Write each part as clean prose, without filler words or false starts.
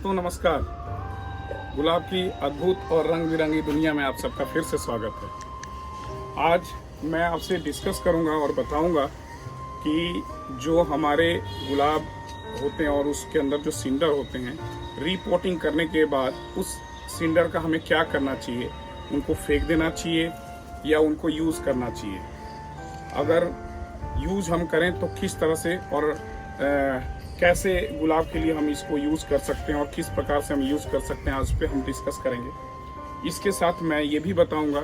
दोस्तों नमस्कार। गुलाब की अद्भुत और रंग बिरंगी दुनिया में आप सबका फिर से स्वागत है। आज मैं आपसे डिस्कस करूंगा और बताऊंगा कि जो हमारे गुलाब होते हैं और उसके अंदर जो सिंडर होते हैं, रीपोटिंग करने के बाद उस सिंडर का हमें क्या करना चाहिए। उनको फेंक देना चाहिए या उनको यूज़ करना चाहिए। अगर यूज़ हम करें तो किस तरह से और कैसे गुलाब के लिए हम इसको यूज़ कर सकते हैं और किस प्रकार से हम यूज़ कर सकते हैं, आज पे हम डिस्कस करेंगे। इसके साथ मैं ये भी बताऊंगा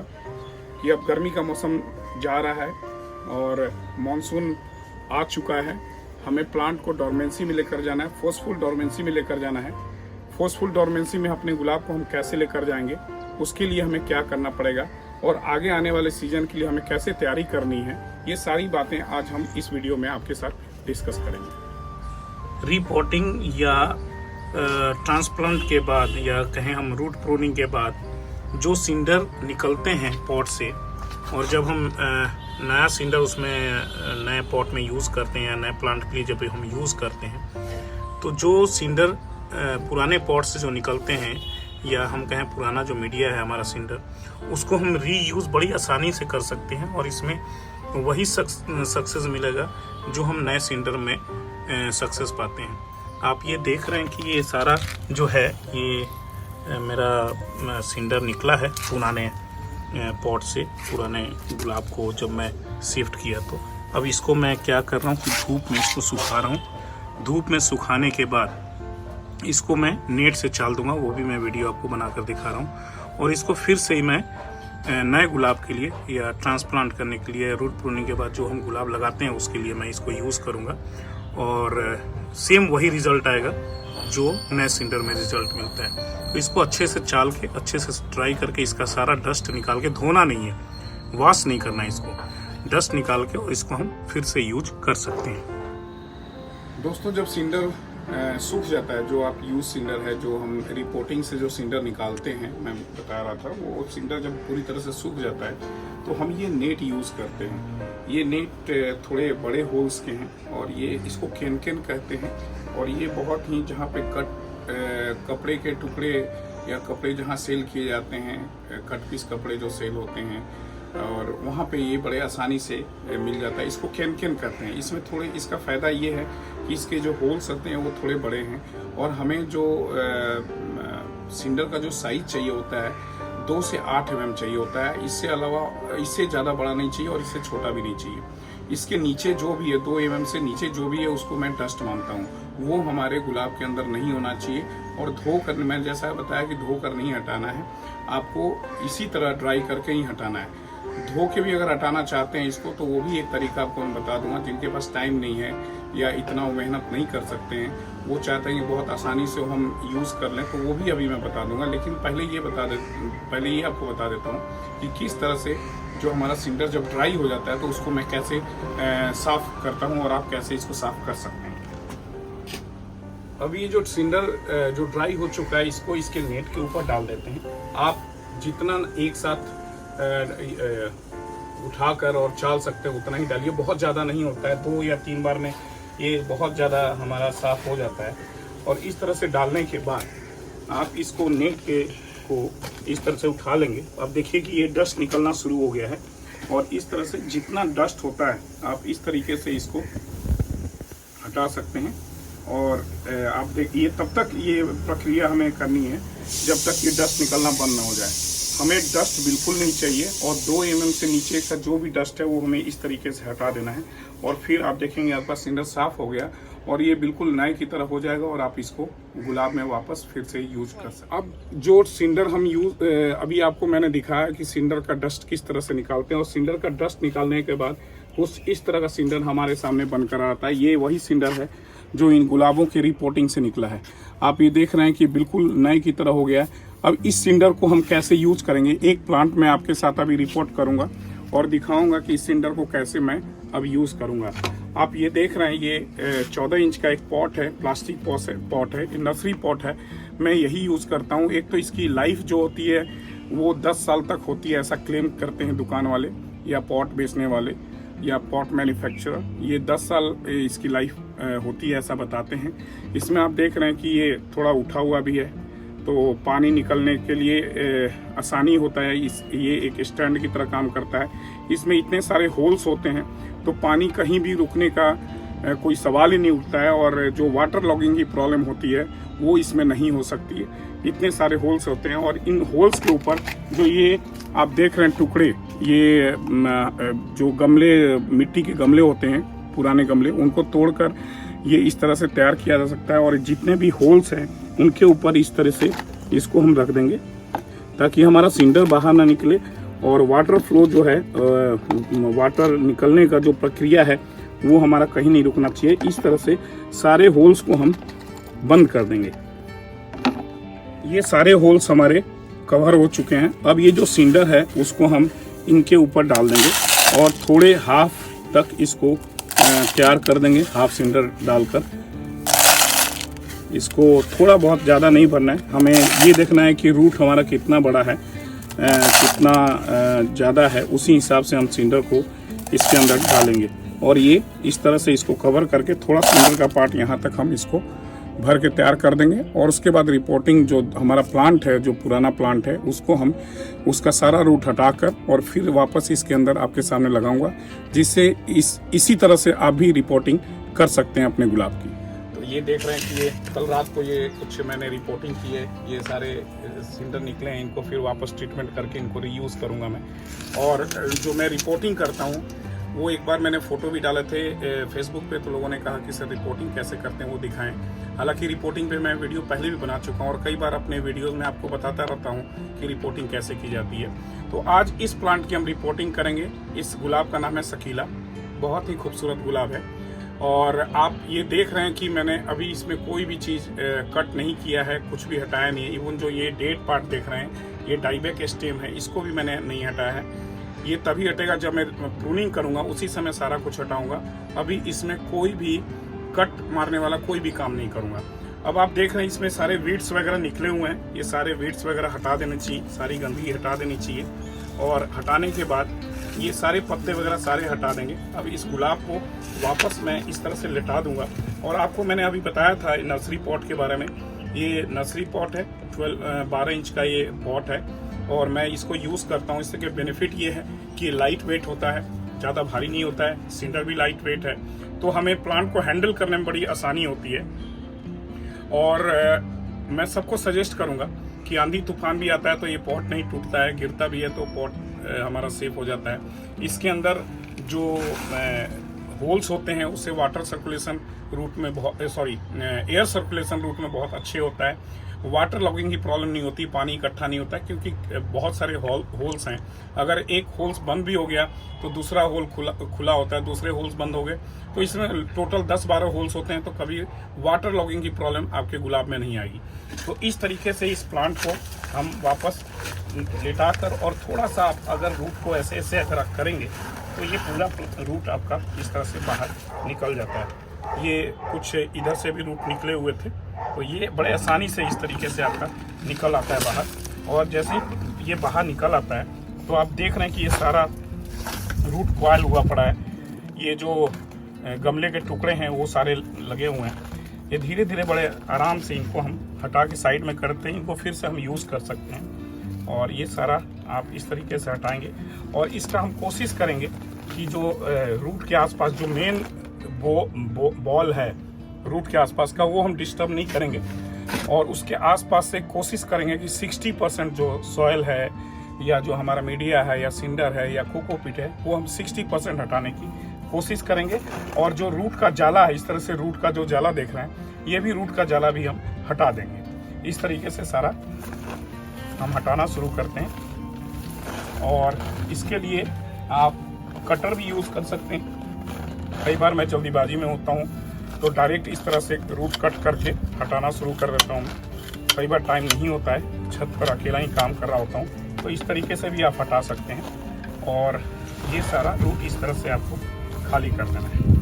कि अब गर्मी का मौसम जा रहा है और मानसून आ चुका है। हमें प्लांट को डोरमेंसी में लेकर जाना है, फोर्सफुल डोरमेंसी में लेकर जाना है। फोर्सफुल डोरमेंसी में अपने गुलाब को हम कैसे लेकर जाएंगे, उसके लिए हमें क्या करना पड़ेगा और आगे आने वाले सीजन के लिए हमें कैसे तैयारी करनी है, ये सारी बातें आज हम इस वीडियो में आपके साथ डिस्कस करेंगे। रीपोटिंग या ट्रांसप्लांट के बाद या कहें हम रूट प्रूनिंग के बाद जो सिंडर निकलते हैं पॉट से, और जब हम नया सिंडर उसमें नए पॉट में यूज़ करते हैं या नए प्लांट के लिए जब हम यूज़ करते हैं, तो जो सिंडर पुराने पॉट से जो निकलते हैं या हम कहें पुराना जो मीडिया है हमारा सिंडर, उसको हम रीयूज़ बड़ी आसानी से कर सकते हैं और इसमें वही सक्सेस मिलेगा जो हम नए सिंडर में सक्सेस पाते हैं। आप ये देख रहे हैं कि ये सारा जो है ये मेरा सिंडर निकला है पुराने पॉट से, पुराने गुलाब को जब मैं शिफ्ट किया। तो अब इसको मैं क्या कर रहा हूँ कि धूप में इसको सुखा रहा हूँ। धूप में सुखाने के बाद इसको मैं नेट से चाल दूंगा, वो भी मैं वीडियो आपको बनाकर दिखा रहा हूँ। और इसको फिर से ही मैं नए गुलाब के लिए या ट्रांसप्लांट करने के लिए, रूट प्रूनिंग के बाद जो हम गुलाब लगाते हैं उसके लिए मैं इसको यूज़ करूँगा और सेम वही रिजल्ट आएगा जो नए सिंडर में रिजल्ट मिलता है। तो इसको अच्छे से चाल के, अच्छे से ड्राई करके, इसका सारा डस्ट निकाल के, धोना नहीं है, वॉश नहीं करना है इसको, डस्ट निकाल के और इसको हम फिर से यूज कर सकते हैं। दोस्तों जब सिंडर सूख जाता है, जो आप यूज सिंडर है, जो हम रिपोर्टिंग से जो सिंडर निकालते हैं, मैं बता रहा था, वो सिंडर जब पूरी तरह से सूख जाता है तो हम ये नेट यूज करते हैं। ये नेट थोड़े बड़े होल्स के हैं और ये इसको कैन कहते हैं। और ये बहुत ही जहाँ पे कपड़े के टुकड़े या कपड़े जहाँ सेल किए जाते हैं, कट पीस कपड़े जो सेल होते हैं, और वहाँ पे ये बड़े आसानी से मिल जाता है। इसको कैन कहते हैं। इसमें थोड़े इसका फ़ायदा ये है कि इसके जो होल्स होते हैं वो थोड़े बड़े हैं और हमें जो सिंडर का जो साइज चाहिए होता है 2 से 8 mm चाहिए होता है। इससे अलावा इससे ज़्यादा बड़ा नहीं चाहिए और इससे छोटा भी नहीं चाहिए। इसके नीचे जो भी है 2 mm से नीचे जो भी है उसको मैं डस्ट मानता हूँ, वो हमारे गुलाब के अंदर नहीं होना चाहिए। और धोकर, मैंने जैसा बताया कि धोकर नहीं हटाना है, आपको इसी तरह ड्राई करके ही हटाना है। धो के भी अगर हटाना चाहते हैं इसको तो वो भी एक तरीका आपको मैं बता दूंगा। जिनके पास टाइम नहीं है या इतना मेहनत नहीं कर सकते हैं, वो चाहते हैं कि बहुत आसानी से हम यूज़ कर लें, तो वो भी अभी मैं बता दूंगा। लेकिन पहले ये आपको बता देता हूँ कि किस तरह से जो हमारा सिंडर जब ड्राई हो जाता है तो उसको मैं कैसे साफ़ करता हूँ और आप कैसे इसको साफ़ कर सकते हैं। अभी ये जो सिंडर जो ड्राई हो चुका है, इसको इसके नेट के ऊपर डाल देते हैं। आप जितना एक साथ उठाकर और चाल सकते हैं उतना ही डालिए, बहुत ज़्यादा नहीं होता है। 2 या 3 बार में ये बहुत ज़्यादा हमारा साफ हो जाता है। और इस तरह से डालने के बाद आप इसको नेट के को इस तरह से उठा लेंगे। अब देखिए कि ये डस्ट निकलना शुरू हो गया है और इस तरह से जितना डस्ट होता है आप इस तरीके से इसको हटा सकते हैं। और आप देखिए, तब तक ये प्रक्रिया हमें करनी है जब तक ये डस्ट निकलना बंद ना हो जाए। हमें डस्ट बिल्कुल नहीं चाहिए और 2 mm से नीचे का जो भी डस्ट है वो हमें इस तरीके से हटा देना है। और फिर आप देखेंगे आपका सिंडर साफ हो गया और ये बिल्कुल नए की तरह हो जाएगा और आप इसको गुलाब में वापस फिर से यूज कर सकते हैं। अब जो सिंडर हम अभी आपको मैंने दिखाया कि सिंडर का डस्ट किस तरह से निकालते हैं, और सिंडर का डस्ट निकालने के बाद कुछ इस तरह का सिंडर हमारे सामने बनकर आता है। ये वही सिंडर है जो इन गुलाबों की रिपोर्टिंग से निकला है। आप ये देख रहे हैं कि बिल्कुल नए की तरह हो गया है। अब इस सिंडर को हम कैसे यूज करेंगे, एक प्लांट में आपके साथ अभी रिपोर्ट करूंगा और दिखाऊंगा कि इस सिंडर को कैसे मैं अब यूज करूंगा। आप ये देख रहे हैं, ये 14 इंच का एक पॉट है, प्लास्टिक पॉट है, नर्सरी पॉट है। मैं यही यूज करता हूँ। एक तो इसकी लाइफ जो होती है वो 10 साल तक होती है, ऐसा क्लेम करते हैं दुकान वाले या पॉट बेचने वाले या पॉट मैन्युफैक्चरर। ये 10 साल इसकी लाइफ होती है ऐसा बताते हैं। इसमें आप देख रहे हैं कि ये थोड़ा उठा हुआ भी है, तो पानी निकलने के लिए आसानी होता है। ये एक स्टैंड की तरह काम करता है। इसमें इतने सारे होल्स होते हैं तो पानी कहीं भी रुकने का कोई सवाल ही नहीं उठता है, और जो वाटर लॉगिंग की प्रॉब्लम होती है वो इसमें नहीं हो सकती है। इतने सारे होल्स होते हैं, और इन होल्स के ऊपर जो ये आप देख रहे हैं टुकड़े, ये जो गमले, मिट्टी के गमले होते हैं, पुराने गमले, उनको तोड़कर ये इस तरह से तैयार किया जा सकता है। और जितने भी होल्स हैं उनके ऊपर इस तरह से इसको हम रख देंगे ताकि हमारा सिंडर बाहर ना निकले, और वाटर फ्लो जो है, वाटर निकलने का जो प्रक्रिया है वो हमारा कहीं नहीं रुकना चाहिए। इस तरह से सारे होल्स को हम बंद कर देंगे। ये सारे होल्स हमारे कवर हो चुके हैं। अब ये जो सिंडर है उसको हम इनके ऊपर डाल देंगे और थोड़े हाफ तक इसको तैयार कर देंगे। हाफ सिंडर डालकर इसको थोड़ा बहुत ज़्यादा नहीं भरना है, हमें ये देखना है कि रूट हमारा कितना बड़ा है, कितना ज़्यादा है, उसी हिसाब से हम सिंडर को इसके अंदर डालेंगे। और ये इस तरह से इसको कवर करके थोड़ा सिंडर का पार्ट यहाँ तक हम इसको भर के तैयार कर देंगे। और उसके बाद रिपोर्टिंग जो हमारा प्लांट है, जो पुराना प्लांट है, उसको हम उसका सारा रूट हटाकर और फिर वापस इसके अंदर आपके सामने लगाऊंगा, जिससे इसी तरह से आप भी रिपोर्टिंग कर सकते हैं अपने गुलाब की। तो ये देख रहे हैं कि ये कल रात को ये कुछ मैंने रिपोर्टिंग की है, ये सारे सिंडर निकले हैं, इनको फिर वापस ट्रीटमेंट करके इनको रीयूज़ करूँगा मैं। और जो मैं रिपोर्टिंग करता हूँ वो एक बार मैंने फ़ोटो भी डाले थे फेसबुक पे, तो लोगों ने कहा कि सर रिपोर्टिंग कैसे करते हैं वो दिखाएं। हालांकि रिपोर्टिंग पे मैं वीडियो पहले भी बना चुका हूं और कई बार अपने वीडियोस में आपको बताता रहता हूं कि रिपोर्टिंग कैसे की जाती है। तो आज इस प्लांट की हम रिपोर्टिंग करेंगे। इस गुलाब का नाम है सकीला, बहुत ही खूबसूरत गुलाब है। और आप ये देख रहे हैं कि मैंने अभी इसमें कोई भी चीज़ कट नहीं किया है, कुछ भी हटाया नहीं है। इवन जो ये डेड पार्ट देख रहे हैं, ये डाइबैक स्टेम है, इसको भी मैंने नहीं हटाया है। ये तभी हटेगा जब मैं प्रूनिंग करूंगा, उसी समय सारा कुछ हटाऊंगा। अभी इसमें कोई भी कट मारने वाला कोई भी काम नहीं करूंगा। अब आप देख रहे हैं इसमें सारे वीड्स वगैरह निकले हुए हैं, ये सारे वीड्स वगैरह हटा देने चाहिए, सारी गंदगी हटा देनी चाहिए। और हटाने के बाद ये सारे पत्ते वगैरह सारे हटा देंगे। अब इस गुलाब को वापस मैं इस तरह से लिटा दूंगा। और आपको मैंने अभी बताया था नर्सरी पॉट के बारे में, ये नर्सरी पॉट है, 12 इंच का ये पॉट है, और मैं इसको यूज़ करता हूँ। इससे के बेनिफिट ये है कि लाइट वेट होता है, ज़्यादा भारी नहीं होता है, सिंडर भी लाइट वेट है, तो हमें प्लांट को हैंडल करने में बड़ी आसानी होती है। और मैं सबको सजेस्ट करूँगा कि आंधी तूफान भी आता है तो ये पॉट नहीं टूटता है, गिरता भी है तो पॉट हमारा सेफ हो जाता है। इसके अंदर जो होल्स होते हैं उससे वाटर सर्कुलेशन रूट में एयर सर्कुलेशन रूट में बहुत अच्छे होता है। वाटर लॉगिंग की प्रॉब्लम नहीं होती, पानी इकट्ठा नहीं होता है, क्योंकि बहुत सारे होल्स हैं। अगर एक होल्स बंद भी हो गया तो दूसरा होल खुला होता है, दूसरे होल्स बंद हो गए तो इसमें टोटल 10-12 होल्स होते हैं, तो कभी वाटर लॉगिंग की प्रॉब्लम आपके गुलाब में नहीं आएगी। तो इस तरीके से इस प्लांट को हम वापस लेटाकर और थोड़ा सा आप अगर रूट को ऐसे ऐसे अगर करेंगे तो ये पूरा रूट आपका इस तरह से बाहर निकल जाता है। ये कुछ इधर से भी रूट निकले हुए थे, तो ये बड़े आसानी से इस तरीके से आपका निकल आता है बाहर। और जैसे ये बाहर निकल आता है तो आप देख रहे हैं कि ये सारा रूट कॉइल हुआ पड़ा है। ये जो गमले के टुकड़े हैं वो सारे लगे हुए हैं। ये धीरे धीरे बड़े आराम से इनको हम हटा के साइड में करते हैं, इनको फिर से हम यूज़ कर सकते हैं। और ये सारा आप इस तरीके से हटाएंगे और इसका हम कोशिश करेंगे कि जो रूट के आसपास जो मेन बॉल है रूट के आसपास का, वो हम डिस्टर्ब नहीं करेंगे। और उसके आसपास से कोशिश करेंगे कि 60% जो सॉइल है या जो हमारा मीडिया है या सिंडर है या कोकोपीट है, वो हम 60% हटाने की कोशिश करेंगे। और जो रूट का जाला है, इस तरह से रूट का जो जाला देख रहे हैं, ये भी रूट का जाला भी हम हटा देंगे। इस तरीके से सारा हम हटाना शुरू करते हैं। और इसके लिए आप कटर भी यूज़ कर सकते हैं। कई बार मैं जल्दीबाजी में होता हूँ तो डायरेक्ट इस तरह से रूट कट करके हटाना शुरू कर देता हूँ। कई बार टाइम नहीं होता है, छत पर अकेला ही काम कर रहा होता हूँ, तो इस तरीके से भी आप हटा सकते हैं। और ये सारा रूट इस तरह से आपको खाली कर देना है।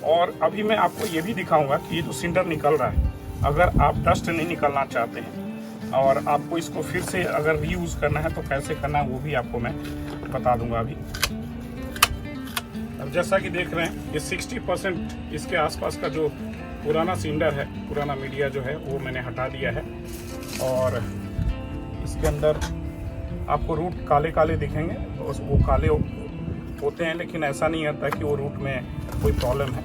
और अभी मैं आपको ये भी दिखाऊंगा कि ये जो सिंडर निकल रहा है, अगर आप डस्ट नहीं निकलना चाहते हैं और आपको इसको फिर से अगर रीयूज़ करना है तो कैसे करना है वो भी आपको मैं बता दूंगा अभी। अब जैसा कि देख रहे हैं ये 60% इसके आसपास का जो पुराना सिंडर है, पुराना मीडिया जो है वो मैंने हटा दिया है। और इसके अंदर आपको रूट काले काले दिखेंगे, वो काले होते हैं, लेकिन ऐसा नहीं आता कि वो रूट में कोई प्रॉब्लम है।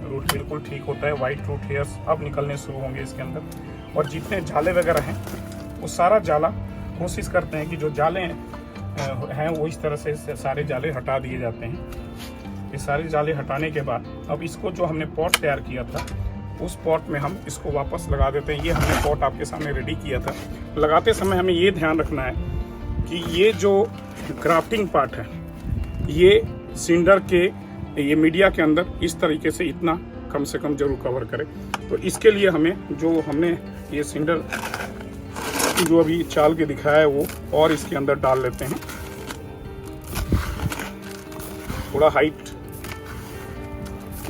रूट बिल्कुल ठीक होता है। वाइट रूट हेयर्स अब निकलने शुरू होंगे इसके अंदर। और जितने जाले वगैरह हैं वो सारा जाला कोशिश करते हैं कि जो जाले हैं वो इस तरह से सारे जाले हटा दिए जाते हैं। ये सारे जाले हटाने के बाद अब इसको जो हमने पॉट तैयार किया था उस पॉट में हम इसको वापस लगा देते हैं। ये हमने पॉट आपके सामने रेडी किया था। लगाते समय हमें ये ध्यान रखना है कि ये जो ग्राफ्टिंग पार्ट है ये सिंडर के ये मीडिया के अंदर इस तरीके से इतना कम से कम जरूर कवर करे। तो इसके लिए हमें जो हमने ये सिंडर की जो अभी चाल के दिखाया है वो और इसके अंदर डाल लेते हैं। थोड़ा हाइट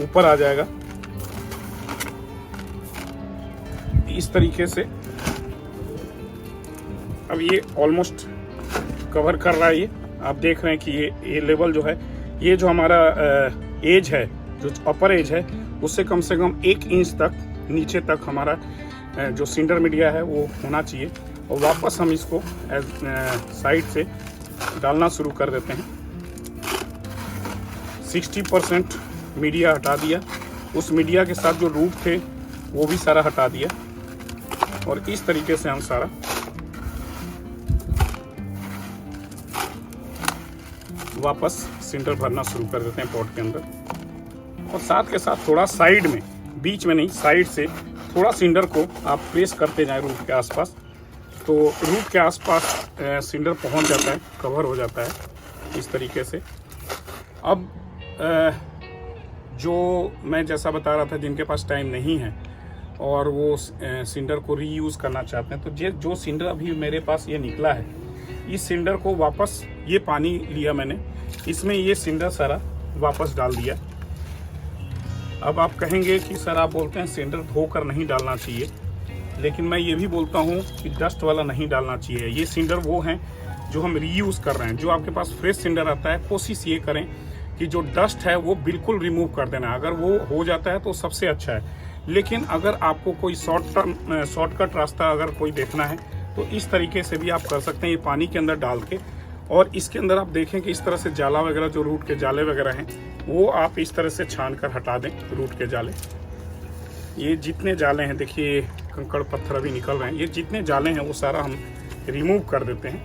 ऊपर आ जाएगा इस तरीके से। अब ये ऑलमोस्ट कवर कर रहा है। ये आप देख रहे हैं कि ये लेवल जो है, ये जो हमारा एज है, जो अपर एज है, उससे कम से कम 1 इंच तक नीचे तक हमारा जो सिंडर मीडिया है वो होना चाहिए। और वापस हम इसको साइड से डालना शुरू कर देते हैं। 60% मीडिया हटा दिया। उस मीडिया के साथ जो रूट थे वो भी सारा हटा दिया। और इस तरीके से हम सारा वापस सिंडर भरना शुरू कर देते हैं पॉट के अंदर। और साथ के साथ थोड़ा साइड में, बीच में नहीं, साइड से थोड़ा सिंडर को आप प्रेस करते जाएं रूट के आसपास, तो रूट के आसपास सिंडर पहुंच जाता है, कवर हो जाता है इस तरीके से। अब जो मैं जैसा बता रहा था, जिनके पास टाइम नहीं है और वो सिंडर को रीयूज़ करना चाहते हैं, तो जो सिंडर अभी मेरे पास ये निकला है, इस सिंडर को वापस, ये पानी लिया मैंने, इसमें ये सिंडर सारा वापस डाल दिया। अब आप कहेंगे कि सर आप बोलते हैं सिंडर धोकर नहीं डालना चाहिए, लेकिन मैं ये भी बोलता हूँ कि डस्ट वाला नहीं डालना चाहिए। ये सिंडर वो हैं जो हम रीयूज़ कर रहे हैं। जो आपके पास फ्रेश सिंडर आता है, कोशिश ये करें कि जो डस्ट है वो बिल्कुल रिमूव कर देना। अगर वो हो जाता है तो सबसे अच्छा है। लेकिन अगर आपको कोई शॉर्टकट रास्ता अगर कोई देखना है तो इस तरीके से भी आप कर सकते हैं। ये पानी के अंदर डाल के, और इसके अंदर आप देखें कि इस तरह से जाला वगैरह, जो रूट के जाले वगैरह हैं, वो आप इस तरह से छान कर हटा दें रूट के जाले। ये जितने जाले हैं, देखिए कंकड़ पत्थर अभी निकल रहे हैं, ये जितने जाले हैं वो सारा हम रिमूव कर देते हैं।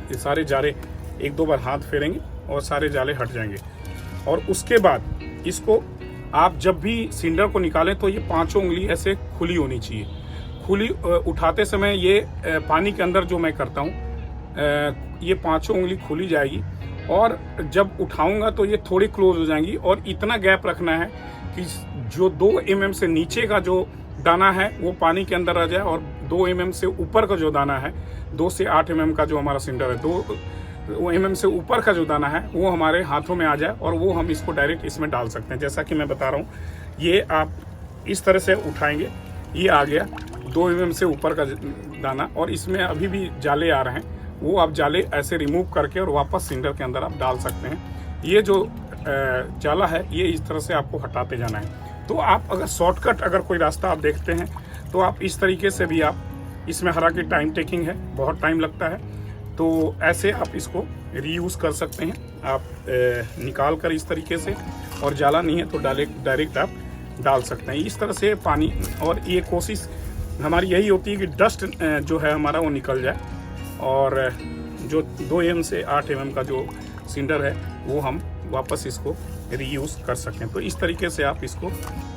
ये सारे जाले 1-2 बार हाथ फेरेंगे और सारे जाले हट जाएंगे। और उसके बाद इसको आप जब भी सिंडर को निकालें तो ये 5 उंगली ऐसे खुली होनी चाहिए। खुली उठाते समय ये पानी के अंदर जो मैं करता हूँ, ये 5 उंगली खुली जाएगी, और जब उठाऊंगा तो ये थोड़ी क्लोज हो जाएंगी। और इतना गैप रखना है कि जो 2 mm से नीचे का जो दाना है वो पानी के अंदर आ जाए, और 2 mm से ऊपर का जो दाना है, 2 से 8 mm का जो हमारा सिंडर है, 2 mm से ऊपर का जो दाना है वो हमारे हाथों में आ जाए, और वो हम इसको डायरेक्ट इसमें डाल सकते हैं। जैसा कि मैं बता रहा हूँ, ये आप इस तरह से उठाएंगे, ये आ गया 2 mm से ऊपर का दाना, और इसमें अभी भी जाले आ रहे हैं, वो आप जाले ऐसे रिमूव करके और वापस सिंडर के अंदर आप डाल सकते हैं। ये जो जाला है ये इस तरह से आपको हटाते जाना है। तो आप अगर शॉर्टकट अगर कोई रास्ता आप देखते हैं तो आप इस तरीके से भी आप, इसमें हालांकि टाइम टेकिंग है, बहुत टाइम लगता है, तो ऐसे आप इसको रीयूज़ कर सकते हैं। आप निकाल कर इस तरीके से, और जाला नहीं है तो डायरेक्ट आप डाल सकते हैं इस तरह से पानी। और ये कोशिश हमारी यही होती है कि डस्ट जो है हमारा वो निकल जाए, और जो 2 mm से 8 mm का जो सिंडर है वो हम वापस इसको रीयूज़ कर सकें। तो इस तरीके से आप इसको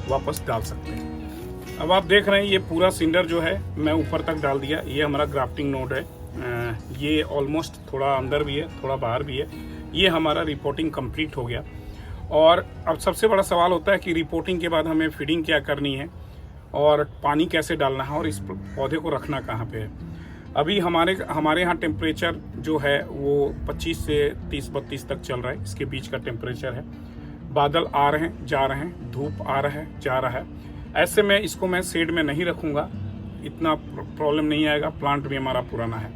वापस डाल सकते हैं। अब आप देख रहे हैं ये पूरा सिंडर जो है मैं ऊपर तक डाल दिया। ये हमारा ग्राफ्टिंग नोड है, ये ऑलमोस्ट थोड़ा अंदर भी है, थोड़ा बाहर भी है। ये हमारा रिपोर्टिंग कंप्लीट हो गया। और अब सबसे बड़ा सवाल होता है कि रिपोर्टिंग के बाद हमें फीडिंग क्या करनी है, और पानी कैसे डालना है, और इस पौधे को रखना कहाँ पे है। अभी हमारे यहाँ टेम्परेचर जो है वो 25 से 30-32 तक चल रहा है, इसके बीच का टेम्परेचर है। बादल आ रहे हैं, जा रहे हैं, धूप आ रहा है, जा रहा है। ऐसे में इसको मैं शेड में नहीं रखूँगा, इतना प्रॉब्लम नहीं आएगा, प्लांट भी हमारा पुराना है।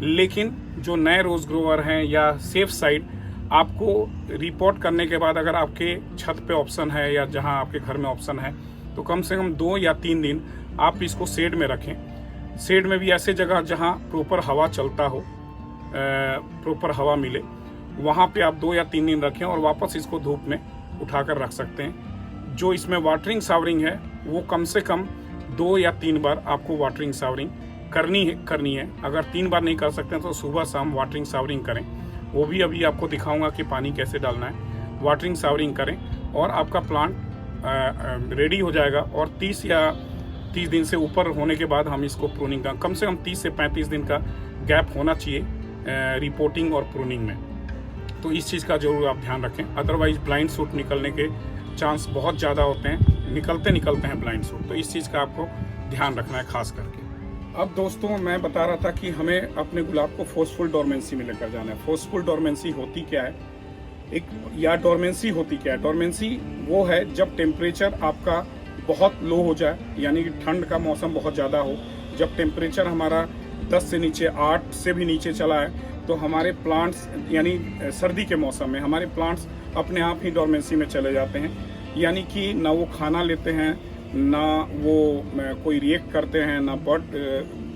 लेकिन जो नए रोज ग्रोवर हैं या सेफ साइड, आपको रिपोर्ट करने के बाद अगर आपके छत पे ऑप्शन है या जहां आपके घर में ऑप्शन है, तो कम से कम 2 या 3 दिन आप इसको शेड में रखें। शेड में भी ऐसे जगह जहां प्रॉपर हवा चलता हो, प्रॉपर हवा मिले, वहां पे आप 2 या 3 दिन रखें और वापस इसको धूप में उठाकर रख सकते हैं। जो इसमें वाटरिंग सावरिंग है वो कम से कम 2 या 3 बार आपको वाटरिंग सावरिंग करनी है। अगर 3 बार नहीं कर सकते हैं तो सुबह शाम वाटरिंग सावरिंग करें। वो भी अभी आपको दिखाऊंगा कि पानी कैसे डालना है। वाटरिंग सावरिंग करें और आपका प्लांट रेडी हो जाएगा। और 30 दिन से ऊपर होने के बाद हम इसको प्रूनिंग का कम से कम 30 से 35 दिन का गैप होना चाहिए रिपोर्टिंग और प्रूनिंग में। तो इस चीज़ का जरूर आप ध्यान रखें, अदरवाइज ब्लाइंड सूट निकलने के चांस बहुत ज़्यादा होते हैं, निकलते हैं ब्लाइंड सूट। तो इस चीज़ का आपको ध्यान रखना है खास करके। अब दोस्तों मैं बता रहा था कि हमें अपने गुलाब को फोर्सफुल डोरमेंसी में लेकर जाना है। फोर्सफुल डोरमेंसी होती क्या है, डोरमेंसी होती क्या है? डोरमेंसी वो है जब टेम्परेचर आपका बहुत लो हो जाए, यानी कि ठंड का मौसम बहुत ज़्यादा हो। जब टेम्परेचर हमारा 10 से नीचे, 8 से भी नीचे चला है, तो हमारे प्लांट्स, यानी सर्दी के मौसम में हमारे प्लांट्स अपने आप ही डोरमेंसी में चले जाते हैं। यानी कि ना वो खाना लेते हैं, ना वो कोई रिएक्ट करते हैं, ना बर्ड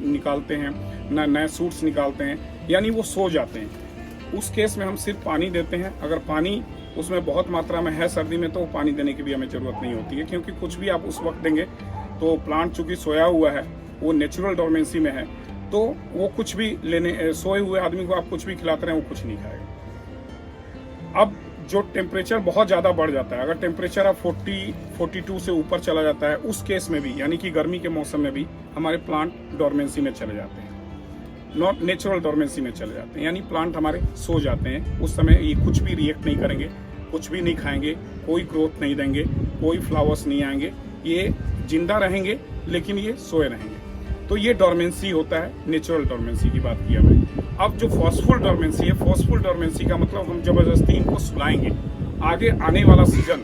निकालते हैं, ना नए सूट्स निकालते हैं, यानी वो सो जाते हैं। उस केस में हम सिर्फ पानी देते हैं। अगर पानी उसमें बहुत मात्रा में है सर्दी में, तो पानी देने की भी हमें ज़रूरत नहीं होती है, क्योंकि कुछ भी आप उस वक्त देंगे तो प्लांट चूँकि सोया हुआ है, वो नेचुरल डोरमेंसी में है, तो वो कुछ भी सोए हुए आदमी को आप कुछ भी खिलाते रहें वो कुछ नहीं खाएगा। अब जो टेम्परेचर बहुत ज़्यादा बढ़ जाता है, अगर टेम्परेचर अब 42 से ऊपर चला जाता है, उस केस में भी, यानी कि गर्मी के मौसम में भी हमारे प्लांट डोरमेंसी में चले जाते हैं, नॉट नेचुरल डोरमेंसी में चले जाते हैं, यानी प्लांट हमारे सो जाते हैं। उस समय ये कुछ भी रिएक्ट नहीं करेंगे, कुछ भी नहीं खाएंगे, कोई ग्रोथ नहीं देंगे, कोई फ्लावर्स नहीं आएंगे, ये जिंदा रहेंगे लेकिन ये सोए रहेंगे। तो ये डोरमेंसी होता है, नेचुरल डोरमेंसी की बात की हमने। अब जो फोर्सफुल डोरमेंसी है, फोर्सफुल डोरमेंसी का मतलब हम जबरदस्ती इनको सुलाएंगे। आगे आने वाला सीजन,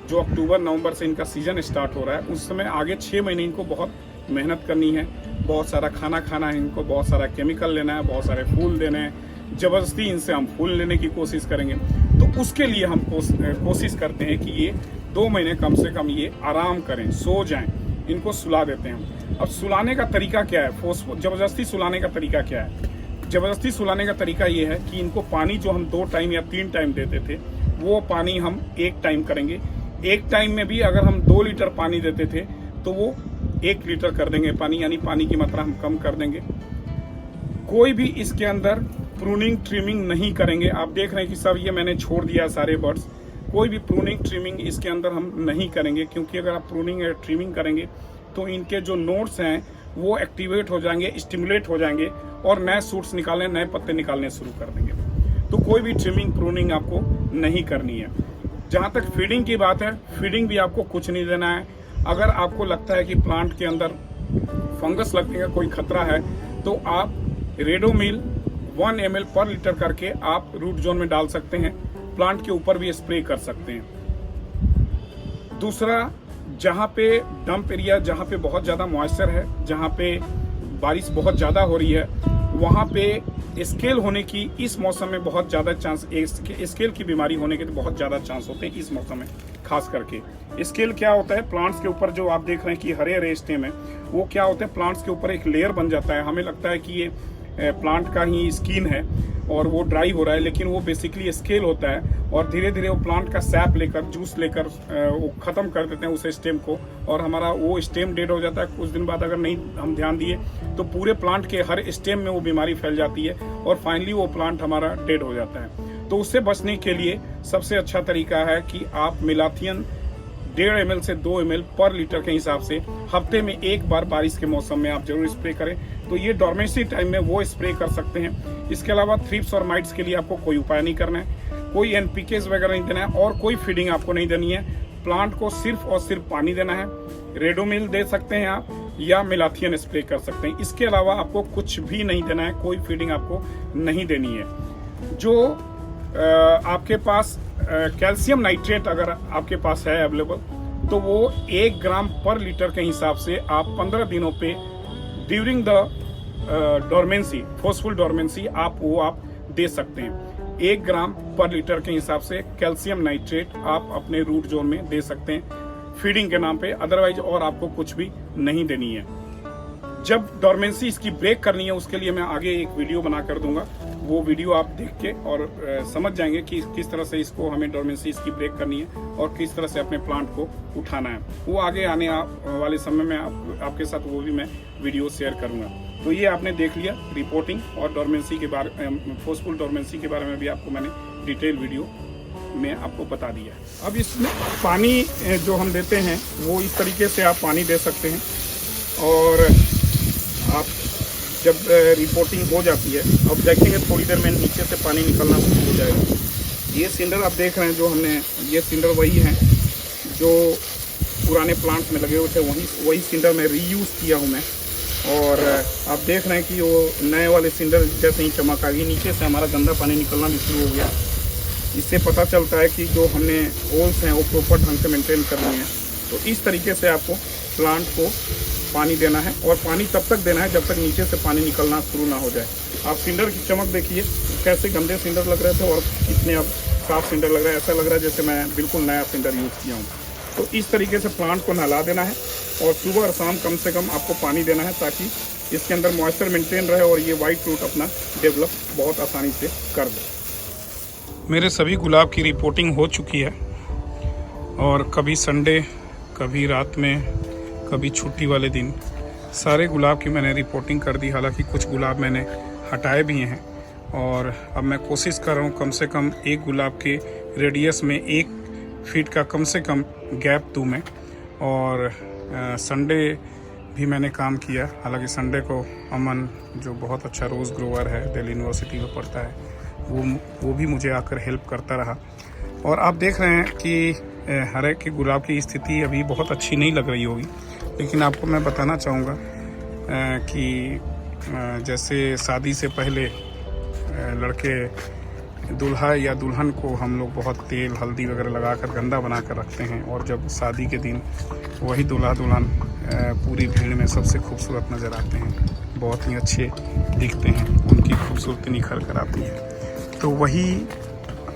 जो अक्टूबर नवंबर से इनका सीजन स्टार्ट हो रहा है, उस समय आगे 6 महीने इनको बहुत मेहनत करनी है, बहुत सारा खाना खाना है इनको, बहुत सारा केमिकल लेना है, बहुत सारे फूल देने हैं। जबरदस्ती इनसे हम फूल लेने की कोशिश करेंगे, तो उसके लिए हम कोशिश करते हैं कि ये 2 महीने कम से कम ये आराम करें, सो जाएं, इनको सुला देते हैं। अब सुलाने का तरीका क्या है? जबरदस्ती सुलाने का तरीका क्या है? जबरदस्ती सुलाने का तरीका ये है कि इनको पानी जो हम 2 टाइम या 3 टाइम देते थे, वो पानी हम 1 टाइम करेंगे। 1 टाइम में भी अगर हम 2 लीटर पानी देते थे, तो वो 1 लीटर कर देंगे पानी, यानी पानी की मात्रा हम कम कर देंगे। कोई भी इसके अंदर प्रूनिंग ट्रिमिंग नहीं करेंगे। आप देख रहे हैं कि सब ये मैंने छोड़ दिया सारे बर्ड्स। कोई भी प्रूनिंग ट्रिमिंग इसके अंदर हम नहीं करेंगे, क्योंकि अगर आप प्रूनिंग या ट्रिमिंग करेंगे तो इनके जो नोड्स हैं वो एक्टिवेट हो जाएंगे, स्टिमुलेट हो जाएंगे और नए सूट्स निकालने, नए पत्ते निकालने शुरू कर देंगे। तो कोई भी ट्रिमिंग प्रूनिंग आपको नहीं करनी है। जहाँ तक फीडिंग की बात है, फीडिंग भी आपको कुछ नहीं देना है। अगर आपको लगता है कि प्लांट के अंदर फंगस लगने का कोई खतरा है, तो आप रेडोमिल 1 ml पर लीटर करके आप रूट जोन में डाल सकते हैं। प्लांट के ऊपर भी स्प्रे कर सकते हैं। दूसरा, जहाँ पे डंप एरिया, जहाँ पे बहुत ज़्यादा मॉइस्चर है, जहाँ पे बारिश बहुत ज़्यादा हो रही है, वहाँ पे स्केल होने की इस मौसम में बहुत ज़्यादा चांस, स्केल की बीमारी होने के बहुत ज़्यादा चांस होते हैं इस मौसम में। खास करके स्केल क्या होता है, प्लांट्स के ऊपर जो आप देख रहे हैं कि हरे हरे स्टेम है, वो क्या होता है, प्लांट्स के ऊपर एक लेयर बन जाता है। हमें लगता है कि ये प्लांट का ही स्किन है और वो ड्राई हो रहा है, लेकिन वो बेसिकली स्केल होता है और धीरे धीरे वो प्लांट का सैप लेकर, जूस लेकर वो ख़त्म कर देते हैं उस स्टेम को, और हमारा वो स्टेम डेड हो जाता है। कुछ दिन बाद अगर नहीं हम ध्यान दिए तो पूरे प्लांट के हर स्टेम में वो बीमारी फैल जाती है और फाइनली वो प्लांट हमारा डेड हो जाता है। तो उससे बचने के लिए सबसे अच्छा तरीका है कि आप मिलाथियन 1.5 ml से 2 ml पर लीटर के हिसाब से हफ्ते में 1 बार बारिश के मौसम में आप जरूर स्प्रे करें। तो ये डोरमेंसी टाइम में वो स्प्रे कर सकते हैं। इसके अलावा थ्रिप्स और माइट्स के लिए आपको कोई उपाय नहीं करना है, कोई एनपीकेस वगैरह नहीं देना है और कोई फीडिंग आपको नहीं देनी है। प्लांट को सिर्फ और सिर्फ पानी देना है। रेडोमिल दे सकते हैं आप या मिलाथियन स्प्रे कर सकते हैं। इसके अलावा आपको कुछ भी नहीं देना है, कोई फीडिंग आपको नहीं देनी है। जो आपके पास कैल्शियम नाइट्रेट अगर आपके पास है अवेलेबल, तो वो 1 ग्राम पर लीटर के हिसाब से आप 15 दिनों पे during the dormancy, forceful dormancy आप दे सकते हैं। 1 ग्राम पर लीटर के हिसाब से कैल्शियम नाइट्रेट आप अपने रूट जोन में दे सकते हैं फीडिंग के नाम पे, अदरवाइज और आपको कुछ भी नहीं देनी है। जब डोरमेंसी इसकी ब्रेक करनी है उसके लिए मैं आगे एक वीडियो बना कर दूंगा, वो वीडियो आप देख के और समझ जाएंगे कि किस तरह से इसको हमें डोरमेंसी इसकी ब्रेक करनी है और किस तरह से अपने प्लांट को उठाना है। वो आगे आने वाले समय में आपके साथ वो भी मैं वीडियो शेयर करूंगा। तो ये आपने देख लिया रिपोर्टिंग और डोरमेंसी के बारे, फोर्सफुल डोरमेंसी के बारे में भी आपको मैंने डिटेल वीडियो में आपको बता दिया है। अब इसमें पानी जो हम देते हैं वो इस तरीके से आप पानी दे सकते हैं, और आप जब रिपोर्टिंग हो जाती है, अब देखेंगे थोड़ी देर में नीचे से पानी निकलना शुरू हो जाएगा। ये सिंडर आप देख रहे हैं जो हमने, ये सिंडर वही हैं जो पुराने प्लांट में लगे हुए थे, वही सिंडर में रीयूज़ किया हूँ मैं। और आप देख रहे हैं कि वो नए वाले सिंडर जैसे ही चमक आ गई, नीचे से हमारा गंदा पानी निकलना भी शुरू हो गया। इससे पता चलता है कि जो हमने होल्स हैं वो प्रॉपर ढंग से मेंटेन करनी है। तो इस तरीके से आपको प्लांट को पानी देना है, और पानी तब तक देना है जब तक नीचे से पानी निकलना शुरू ना हो जाए। आप सिंडर की चमक देखिए, कैसे गंदे सिंडर लग रहे थे और कितने अब साफ सिंडर लग रहा है। ऐसा लग रहा है जैसे मैं बिल्कुल नया सिंडर यूज़ किया हूँ। तो इस तरीके से प्लांट को नहला देना है, और सुबह और शाम कम से कम आपको पानी देना है, ताकि इसके अंदर मॉइस्चर मेंटेन रहे और ये वाइट फ्रूट अपना डेवलप बहुत आसानी से कर दे। मेरे सभी गुलाब की रिपोर्टिंग हो चुकी है, और कभी संडे, कभी रात में, कभी छुट्टी वाले दिन सारे गुलाब की मैंने रिपोर्टिंग कर दी। हालांकि कुछ गुलाब मैंने हटाए भी हैं, और अब मैं कोशिश कर रहा हूँ कम से कम एक गुलाब के रेडियस में 1 फीट का कम से कम गैप दूँ मैं। और संडे भी मैंने काम किया। हालांकि संडे को अमन जो बहुत अच्छा रोज़ ग्रोवर है, दिल्ली यूनिवर्सिटी में पढ़ता है, वो भी मुझे आकर हेल्प करता रहा। और आप देख रहे हैं कि हर एक के गुलाब की स्थिति अभी बहुत अच्छी नहीं लग रही होगी, लेकिन आपको मैं बताना चाहूँगा कि जैसे शादी से पहले लड़के दूल्हा या दुल्हन को हम लोग बहुत तेल हल्दी वगैरह लगाकर गंदा बना कर रखते हैं, और जब शादी के दिन वही दूल्हा दुल्हन पूरी भीड़ में सबसे खूबसूरत नज़र आते हैं, बहुत ही अच्छे दिखते हैं, उनकी खूबसूरती निखर कर आती है। तो वही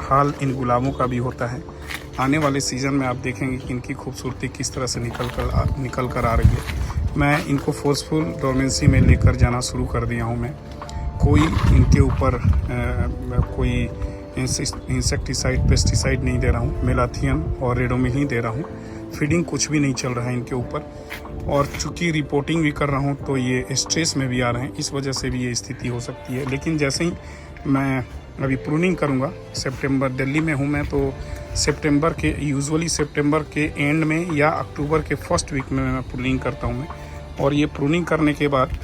हाल इन गुलाबों का भी होता है। आने वाले सीज़न में आप देखेंगे कि इनकी खूबसूरती किस तरह से निकल कर आ रही है। मैं इनको फोर्सफुल डोरमेंसी में लेकर जाना शुरू कर दिया हूँ। मैं कोई इनके ऊपर कोई इंसेक्टिसाइड, पेस्टिसाइड नहीं दे रहा हूँ। मेलाथियन और रेडोमिल ही दे रहा हूँ। फीडिंग कुछ भी नहीं चल रहा है इनके ऊपर, और चूँकि रिपोर्टिंग भी कर रहा हूँ तो ये स्ट्रेस में भी आ रहे हैं, इस वजह से भी ये स्थिति हो सकती है। लेकिन जैसे ही मैं अभी प्रूनिंग करूँगा, सितंबर दिल्ली में हूँ मैं, तो सितंबर के यूजुअली सितंबर के एंड में या अक्टूबर के फर्स्ट वीक में मैं प्रूनिंग करता हूँ मैं। और ये प्रूनिंग करने के बाद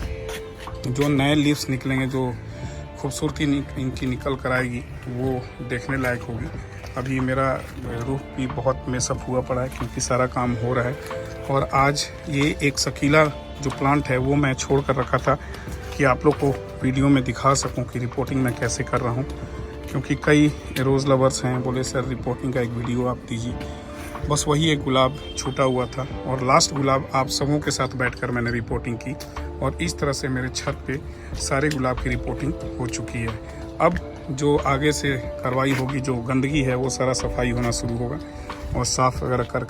जो नए लीव्स निकलेंगे, जो खूबसूरती इनकी निकल कर आएगी, वो देखने लायक होगी। अभी मेरा रूफ भी बहुत मेसअप हुआ पड़ा है क्योंकि सारा काम हो रहा है। और आज ये एक सकीला जो प्लांट है वो मैं छोड़ कर रखा था कि आप लोग को वीडियो में दिखा सकूं कि रिपोर्टिंग मैं कैसे कर रहा हूं, क्योंकि कई रोज़ लवर्स हैं, बोले सर रिपोर्टिंग का एक वीडियो आप दीजिए। बस वही एक गुलाब छूटा हुआ था, और लास्ट गुलाब आप सबों के साथ बैठकर मैंने रिपोर्टिंग की, और इस तरह से मेरे छत पे सारे गुलाब की रिपोर्टिंग हो चुकी है। अब जो आगे से कार्रवाई होगी, जो गंदगी है वो सारा सफाई होना शुरू होगा और साफ़ वगैरह कर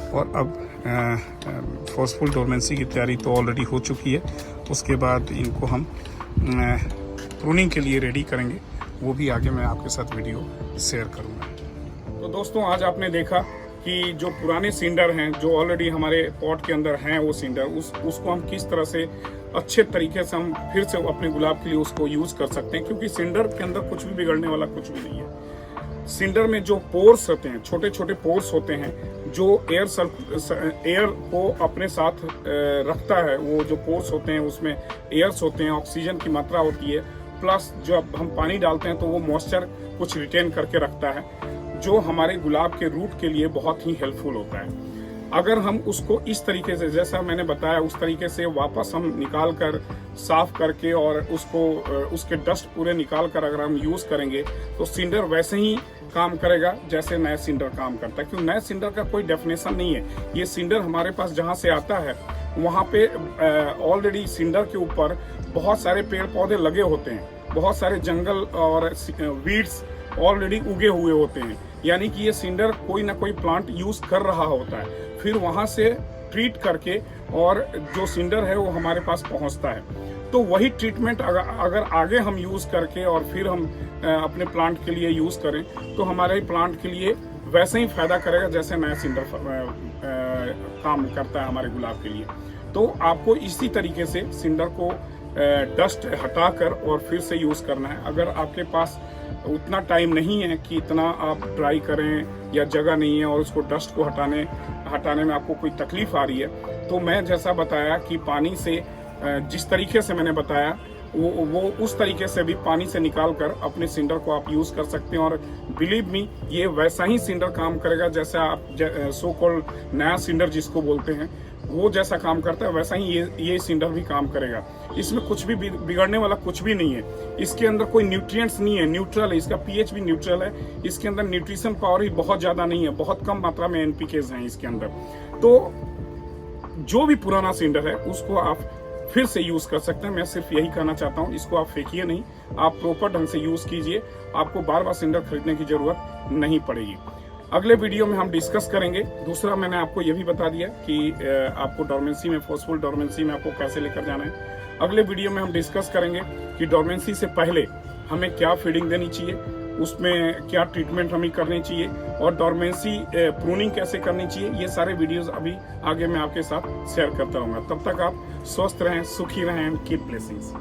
और अब फोर्सफुल डोरमेंसी की तैयारी तो ऑलरेडी हो चुकी है। उसके बाद इनको हम प्रूनिंग के लिए रेडी करेंगे, वो भी आगे मैं आपके साथ वीडियो शेयर करूँगा। तो दोस्तों, आज आपने देखा कि जो पुराने सिंडर हैं, जो ऑलरेडी हमारे पॉट के अंदर हैं, वो सिंडर उसको हम किस तरह से अच्छे तरीके से हम फिर से अपने गुलाब के लिए उसको यूज़ कर सकते हैं, क्योंकि सिंडर के अंदर कुछ भी बिगड़ने वाला कुछ भी नहीं है। सिंडर में जो पोर्स होते हैं, छोटे छोटे पोर्स होते हैं, जो एयर को अपने साथ रखता है, वो जो पोर्स होते हैं उसमें एयर्स होते हैं, ऑक्सीजन की मात्रा होती है, प्लस जब हम पानी डालते हैं तो वो मॉइस्चर कुछ रिटेन करके रखता है, जो हमारे गुलाब के रूट के लिए बहुत ही हेल्पफुल होता है। अगर हम उसको इस तरीके से, जैसा मैंने बताया, उस तरीके से वापस हम निकाल कर साफ करके और उसको उसके डस्ट पूरे निकाल कर अगर हम यूज़ करेंगे तो सिंडर वैसे ही काम करेगा जैसे नया सिंडर काम करता है। क्योंकि नए सिंडर का कोई डेफिनेशन नहीं है। ये सिंडर हमारे पास जहाँ से आता है वहाँ पे ऑलरेडी सिंडर के ऊपर बहुत सारे पेड़ पौधे लगे होते हैं, बहुत सारे जंगल और वीड्स ऑलरेडी उगे हुए होते हैं, यानी कि ये सिंडर कोई ना कोई प्लांट यूज कर रहा होता है, फिर वहाँ से ट्रीट करके और जो सिंडर है वो हमारे पास पहुँचता है। तो वही ट्रीटमेंट अगर आगे हम यूज करके और फिर हम अपने प्लांट के लिए यूज करें तो हमारे प्लांट के लिए वैसे ही फायदा करेगा जैसे नया सिंडर काम करता है हमारे गुलाब के लिए। तो आपको इसी तरीके से सिंडर को डस्ट हटाकर और फिर से यूज करना है। अगर आपके पास उतना टाइम नहीं है कि इतना आप ट्राई करें या जगह नहीं है और उसको डस्ट को हटाने में आपको कोई तकलीफ आ रही है, तो मैं जैसा बताया कि पानी से जिस तरीके से मैंने बताया वो उस तरीके से भी पानी से निकाल कर अपने सिंडर को आप यूज कर सकते हैं। और बिलीव मी, ये वैसा ही सिंडर काम करेगा जैसा आप सो कॉल्ड नया सिंडर जिसको बोलते हैं वो जैसा काम करता है, वैसा ही ये सिंडर भी काम करेगा। इसमें कुछ भी बिगड़ने वाला कुछ भी नहीं है। इसके अंदर कोई न्यूट्रिएंट्स नहीं है, न्यूट्रल है, इसका पीएच भी न्यूट्रल है। इसके अंदर न्यूट्रिशन पावर भी बहुत ज्यादा नहीं है, बहुत कम मात्रा में एनपीकेज हैं इसके अंदर। तो जो भी पुराना सिंडर है उसको आप फिर से यूज कर सकते हैं। मैं सिर्फ यही कहना चाहता हूँ, इसको आप फेंकिए नहीं, आप प्रॉपर ढंग से यूज कीजिए, आपको बार बार सिंडर खरीदने की जरूरत नहीं पड़ेगी। अगले वीडियो में हम डिस्कस करेंगे। दूसरा मैंने आपको ये भी बता दिया कि आपको डोरमेंसी में, फोर्सफुल डोरमेंसी में आपको कैसे लेकर जाना है। अगले वीडियो में हम डिस्कस करेंगे कि डोरमेंसी से पहले हमें क्या फीडिंग देनी चाहिए, उसमें क्या ट्रीटमेंट हमें करनी चाहिए और डोरमेंसी प्रूनिंग कैसे करनी चाहिए। ये सारे वीडियोस अभी आगे मैं आपके साथ शेयर करता रहूंगा। तब तक आप स्वस्थ रहें, सुखी रहें, कीप ब्लेसिंग्स।